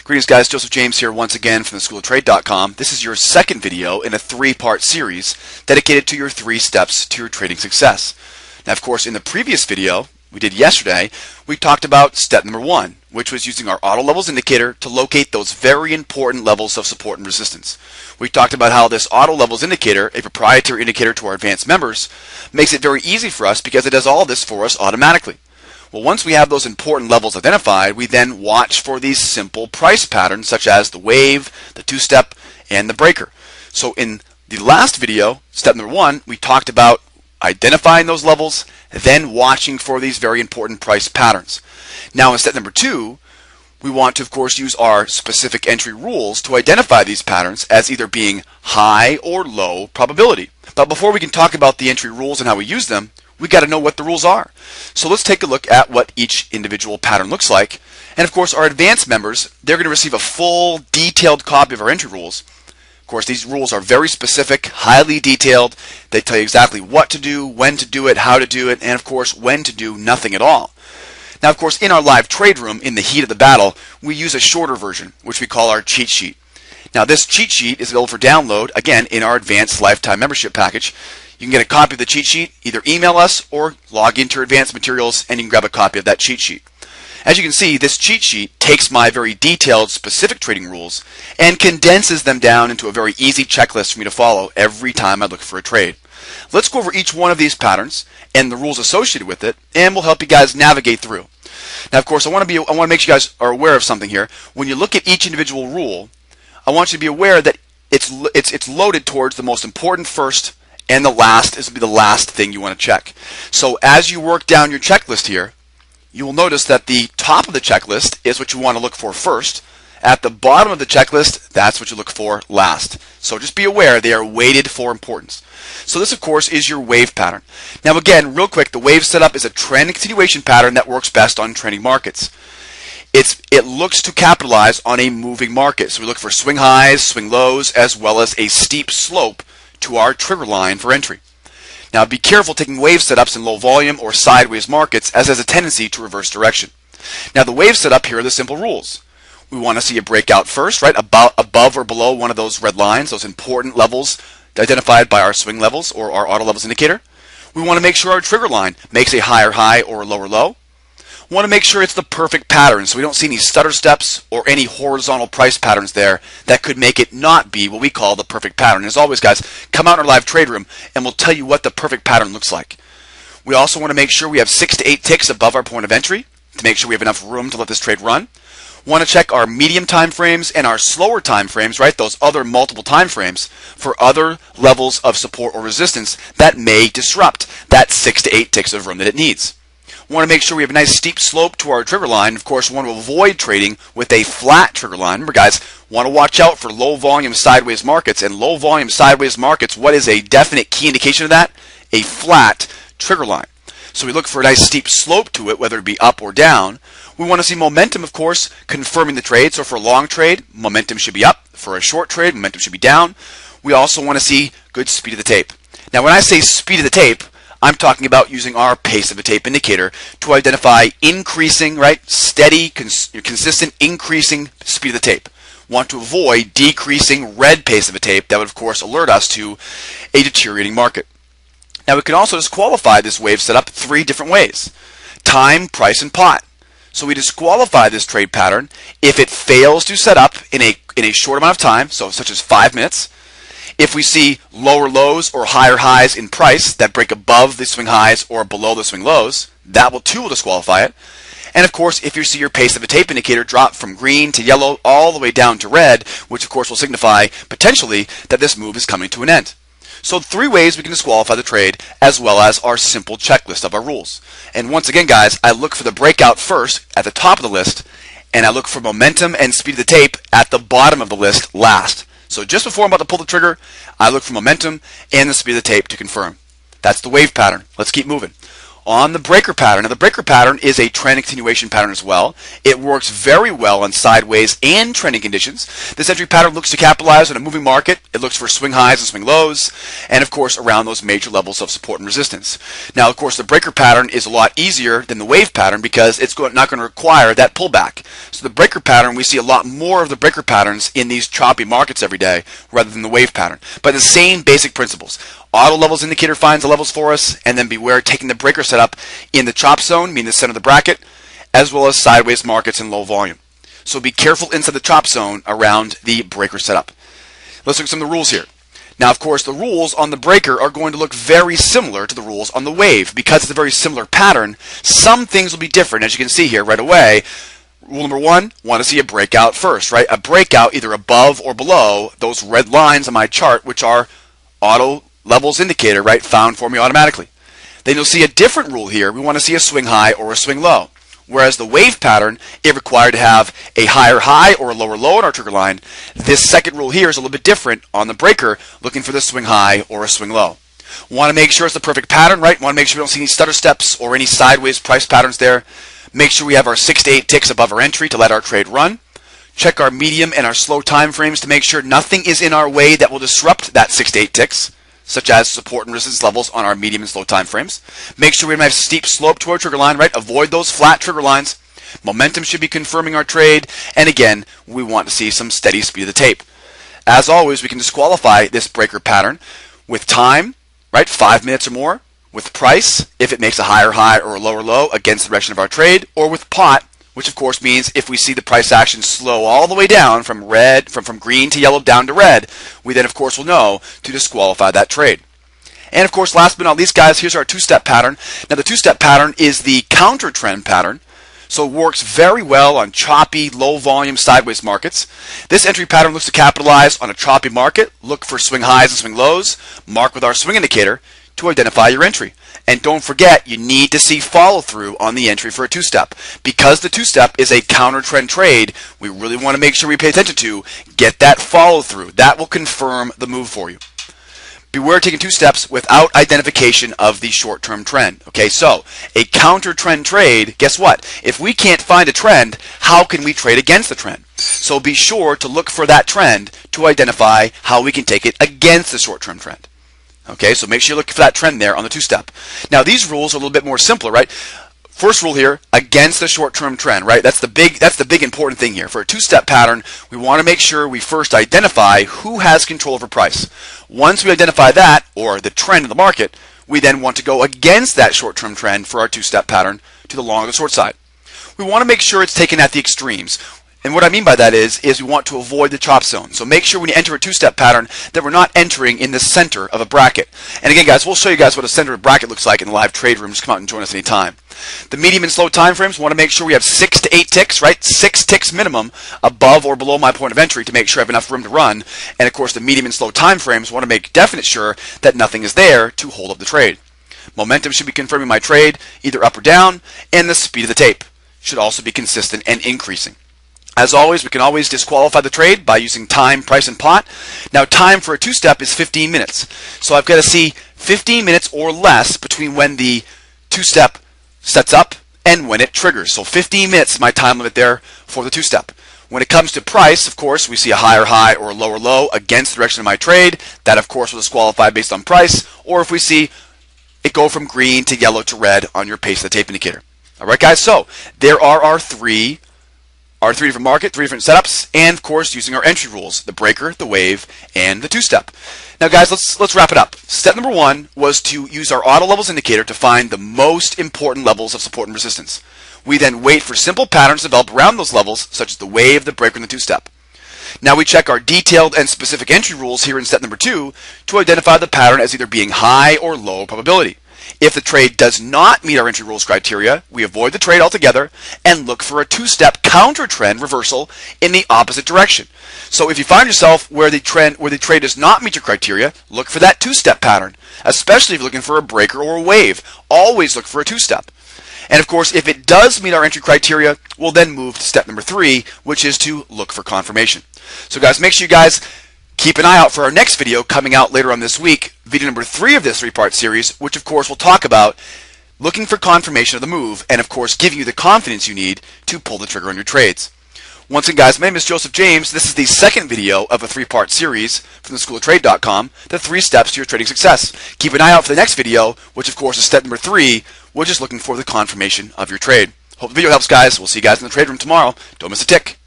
Greetings guys, Joseph James here once again from theschooloftrade.com. This is your second video in a three-part series dedicated to your 3 steps to your trading success. Now of course in the previous video we did yesterday, we talked about step number 1, which was using our auto levels indicator to locate those very important levels of support and resistance. We talked about how this auto levels indicator, a proprietary indicator to our advanced members, makes it very easy for us because it does all this for us automatically. Well, once we have those important levels identified, we then watch for these simple price patterns such as the wave, the 2-step, and the breaker. So in the last video, step number 1, we talked about identifying those levels, then watching for these very important price patterns. Now in step number 2, we want to of course use our specific entry rules to identify these patterns as either being high or low probability. But before we can talk about the entry rules and how we use them, we got to know what the rules are. So let's take a look at what each individual pattern looks like. And of course our advanced members, they're going to receive a full detailed copy of our entry rules. Of course these rules are very specific, highly detailed. They tell you exactly what to do, when to do it, how to do it, and of course when to do nothing at all. Now of course in our live trade room, in the heat of the battle, we use a shorter version, which we call our cheat sheet. Now this cheat sheet is available for download, again, in our advanced lifetime membership package. You can get a copy of the cheat sheet, either email us or log into Advanced Materials and you can grab a copy of that cheat sheet. As you can see, this cheat sheet takes my very detailed specific trading rules and condenses them down into a very easy checklist for me to follow every time I look for a trade. Let's go over each one of these patterns and the rules associated with it, and we'll help you guys navigate through. Now of course I want to make sure you guys are aware of something here. When you look at each individual rule, I want you to be aware that it's loaded towards the most important first, and the last is to be the last thing you want to check. So as you work down your checklist here, you will notice that the top of the checklist is what you want to look for first. At the bottom of the checklist, that's what you look for last. So just be aware they are weighted for importance. So this of course is your wave pattern. Now again, real quick, the wave setup is a trend continuation pattern that works best on trending markets. It looks to capitalize on a moving market. So we look for swing highs, swing lows, as well as a steep slope to our trigger line for entry. Now be careful taking wave setups in low volume or sideways markets, as has a tendency to reverse direction. Now the wave setup, here are the simple rules. We want to see a breakout first, right, above or below one of those red lines, those important levels identified by our swing levels or our auto levels indicator. We want to make sure our trigger line makes a higher high or a lower low. We want to make sure it's the perfect pattern so we don't see any stutter steps or any horizontal price patterns there that could make it not be what we call the perfect pattern. And as always guys, come out in our live trade room and we'll tell you what the perfect pattern looks like. We also want to make sure we have 6 to 8 ticks above our point of entry to make sure we have enough room to let this trade run. Want to check our medium time frames and our slower time frames, right, those other multiple time frames, for other levels of support or resistance that may disrupt that 6 to 8 ticks of room that it needs. We want to make sure we have a nice steep slope to our trigger line. Of course, we want to avoid trading with a flat trigger line. Remember guys, want to watch out for low volume sideways markets, and low volume sideways markets, what is a definite key indication of that? A flat trigger line. So we look for a nice steep slope to it, whether it be up or down. We want to see momentum, of course, confirming the trade. So for a long trade, momentum should be up. For a short trade, momentum should be down. We also want to see good speed of the tape. Now when I say speed of the tape, I'm talking about using our pace of the tape indicator to identify increasing, right, steady, consistent increasing speed of the tape. Want to avoid decreasing red pace of the tape that would of course alert us to a deteriorating market. Now we can also disqualify this wave setup 3 different ways: time, price, and pot. So we disqualify this trade pattern if it fails to set up in a short amount of time, so such as 5 minutes. If we see lower lows or higher highs in price that break above the swing highs or below the swing lows, that will disqualify it. And of course, if you see your pace of a tape indicator drop from green to yellow all the way down to red, which of course will signify potentially that this move is coming to an end. So 3 ways we can disqualify the trade, as well as our simple checklist of our rules. And once again guys, I look for the breakout first at the top of the list, and I look for momentum and speed of the tape at the bottom of the list last. So just before I'm about to pull the trigger, I look for momentum and the speed of the tape to confirm. That's the wave pattern. Let's keep moving. on the breaker pattern. Now the breaker pattern is a trend continuation pattern as well. It works very well on sideways and trending conditions. This entry pattern looks to capitalize on a moving market. It looks for swing highs and swing lows, and of course around those major levels of support and resistance. Now of course the breaker pattern is a lot easier than the wave pattern because it's not going to require that pullback. So the breaker pattern, we see a lot more of the breaker patterns in these choppy markets every day rather than the wave pattern. But the same basic principles. Auto levels indicator finds the levels for us, and then beware taking the breaker setup in the chop zone, meaning the center of the bracket, as well as sideways markets and low volume. So be careful inside the chop zone around the breaker setup. Let's look at some of the rules here. Now, of course, the rules on the breaker are going to look very similar to the rules on the wave. Because it's a very similar pattern, some things will be different, as you can see here right away. Rule number one, want to see a breakout first, right? A breakout either above or below those red lines on my chart, which are auto levels indicator, right, found for me automatically. Then you'll see a different rule here. We want to see a swing high or a swing low. Whereas the wave pattern, it required to have a higher high or a lower low in our trigger line. This second rule here is a little bit different on the breaker, looking for the swing high or a swing low. Want to make sure it's the perfect pattern, right? Want to make sure we don't see any stutter steps or any sideways price patterns there. Make sure we have our 6 to 8 ticks above our entry to let our trade run. Check our medium and our slow time frames to make sure nothing is in our way that will disrupt that 6 to 8 ticks, such as support and resistance levels on our medium and slow time frames. Make sure we don't have steep slope to our trigger line, right? Avoid those flat trigger lines. Momentum should be confirming our trade. And again, we want to see some steady speed of the tape. As always, we can disqualify this breaker pattern with time, right? 5 minutes or more. With price, if it makes a higher high or a lower low against the direction of our trade. Or with pot, which of course means if we see the price action slow all the way down from red, from green to yellow down to red, we then of course will know to disqualify that trade. And of course, last but not least, guys, here's our two-step pattern. Now the two-step pattern is the counter trend pattern. So it works very well on choppy, low volume sideways markets. This entry pattern looks to capitalize on a choppy market, look for swing highs and swing lows, mark with our swing indicator to identify your entry. And don't forget, you need to see follow through on the entry for a two-step. Because the two-step is a counter trend trade, we really want to make sure we pay attention to get that follow through. That will confirm the move for you. Beware taking two steps without identification of the short-term trend. Okay, so a counter trend trade, guess what? If we can't find a trend, how can we trade against the trend? So be sure to look for that trend to identify how we can take it against the short-term trend. Okay, so make sure you look for that trend there on the two-step. Now these rules are a little bit more simpler, right? First rule here, against the short-term trend, right? That's the big important thing here. For a two-step pattern, we want to make sure we first identify who has control over price. Once we identify that, or the trend in the market, we then want to go against that short-term trend for our two-step pattern to the long or the short side. We want to make sure it's taken at the extremes. And what I mean by that is we want to avoid the chop zone. So make sure when you enter a two-step pattern that we're not entering in the center of a bracket. And again, guys, we'll show you guys what a center of a bracket looks like in the live trade room. Just come out and join us anytime. The medium and slow time frames, we want to make sure we have 6 to 8 ticks, right? 6 ticks minimum above or below my point of entry to make sure I have enough room to run. And of course, the medium and slow time frames want to make definite sure that nothing is there to hold up the trade. Momentum should be confirming my trade, either up or down, and the speed of the tape should also be consistent and increasing. As always, we can always disqualify the trade by using time, price, and pot. Now, time for a two-step is 15 minutes. So I've got to see 15 minutes or less between when the two-step sets up and when it triggers. So 15 minutes is my time limit there for the two-step. When it comes to price, of course, we see a higher high or a lower low against the direction of my trade. That, of course, will disqualify based on price. Or if we see it go from green to yellow to red on your pace of the tape indicator. All right, guys, so there are our three different market, 3 different setups, and of course using our entry rules, the breaker, the wave, and the two-step. Now guys, let's wrap it up. Step number 1 was to use our auto levels indicator to find the most important levels of support and resistance. We then wait for simple patterns to develop around those levels, such as the wave, the breaker, and the two-step. Now we check our detailed and specific entry rules here in step number 2 to identify the pattern as either being high or low probability. If the trade does not meet our entry rules criteria, we avoid the trade altogether and look for a two-step counter trend reversal in the opposite direction. So if you find yourself where the trade does not meet your criteria, look for that two-step pattern, especially if you're looking for a breaker or a wave. Always look for a two-step. And of course, if it does meet our entry criteria, we'll then move to step number 3, which is to look for confirmation. So guys, make sure you guys keep an eye out for our next video coming out later on this week, video number 3 of this 3-part series, which of course will talk about looking for confirmation of the move, and of course giving you the confidence you need to pull the trigger on your trades. Once again, guys, my name is Joseph James. This is the second video of a three-part series from theschooloftrade.com, the 3 steps to your trading success. Keep an eye out for the next video, which of course is step number 3, which is looking for the confirmation of your trade. Hope the video helps, guys. We'll see you guys in the trade room tomorrow. Don't miss a tick.